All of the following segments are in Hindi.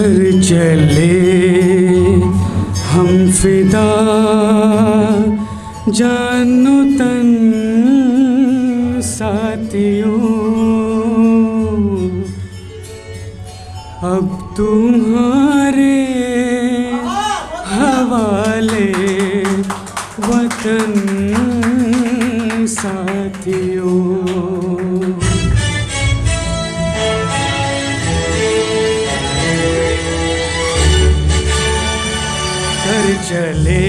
कर चले हम फिदा जानो तन साथियों, अब तुम्हारे हवाले वतन साथियों। कर चले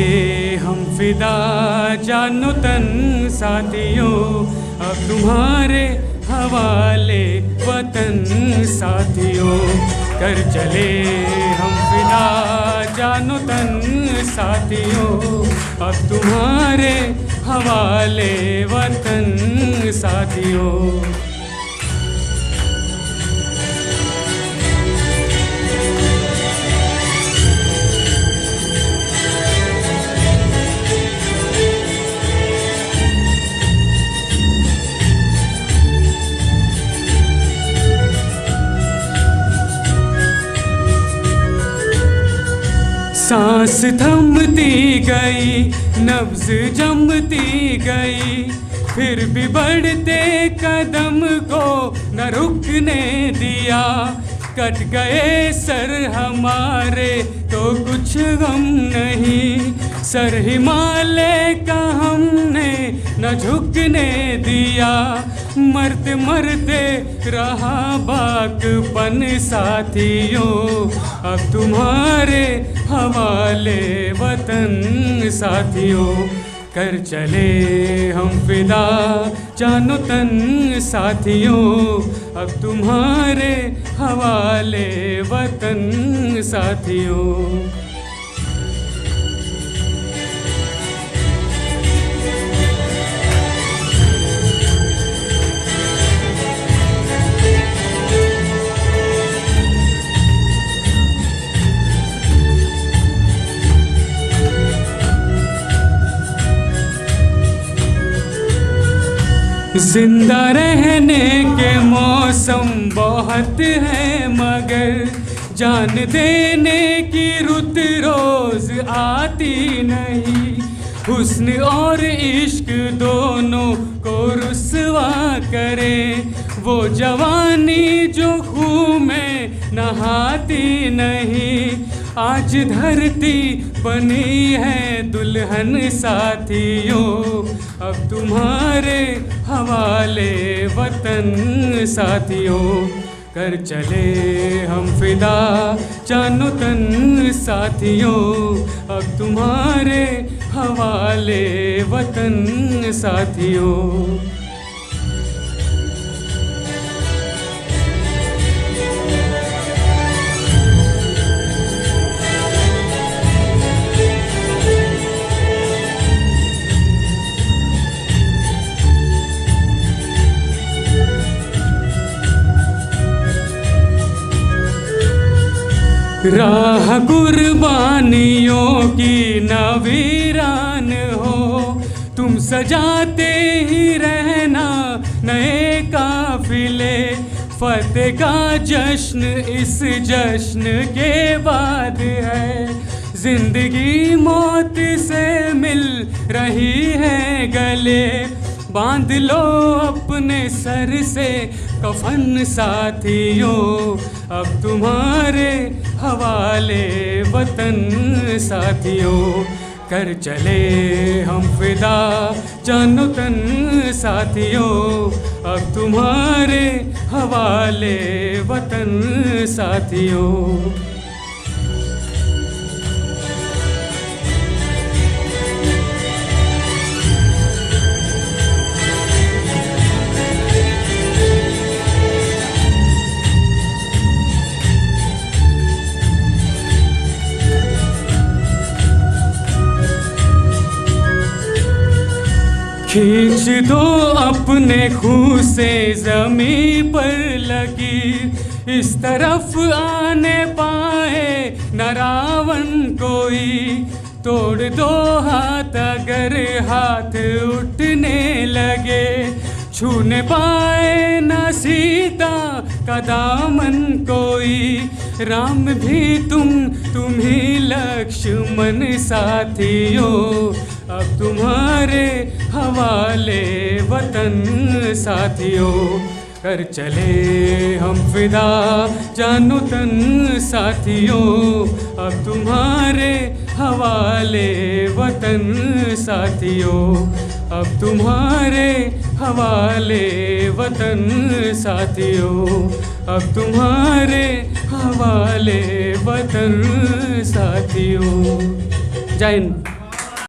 हम फिदा जानो तन साथियों, अब तुम्हारे हवाले वतन साथियों। कर चले हम फिदा जानो तन साथियों, अब तुम्हारे हवाले वतन साथियों। सांस थमती गई, नब्ज जमती गई, फिर भी बढ़ते कदम को न रुकने दिया। कट गए सर हमारे तो कुछ गम नहीं, सर हिमालय का हमने न झुकने दिया। मरते मरते रहा बाकपन साथियों, अब तुम्हारे हवाले वतन साथियों। कर चले हम फिदा जानो तन साथियों, अब तुम्हारे हवाले वतन साथियों। जिंदा रहने के मौसम बहुत है, मगर जान देने की रुत रोज आती नहीं। हुस्न और इश्क दोनों को रुसवा करे, वो जवानी जो खून में नहाती नहीं। आज धरती बनी है दुल्हन साथियों, अब तुम्हारे हवाले वतन साथियों। कर चले हम फिदा जानो तन साथियों, अब तुम्हारे हवाले वतन साथियों। राह कुर्बानियों की न वीरान हो, तुम सजाते ही रहना नए काफिले। फतेह का जश्न इस जश्न के बाद है, जिंदगी मौत से मिल रही है गले। बांध लो अपने सर से कफन साथियों, अब तुम्हारे हवाले वतन साथियों। कर चले हम फिदा जानो तन साथियों, अब तुम्हारे हवाले वतन साथियों। खींच दो अपने खून से ज़मीं पर लकीर, इस तरफ आने पाए न रावण कोई। तोड़ दो हाथ अगर हाथ उठने लगे, छूने पाए न सीता का दामन कोई। राम भी तुम ही लक्ष्मण साथियों, अब तुम्हारे हवाले वतन साथियों। कर चले हम फिदा जानो तन साथियों, अब तुम्हारे हवाले वतन साथियों, अब तुम्हारे हवाले वतन साथियों, अब तुम्हारे हवाले वतन साथियों। जय हिंद।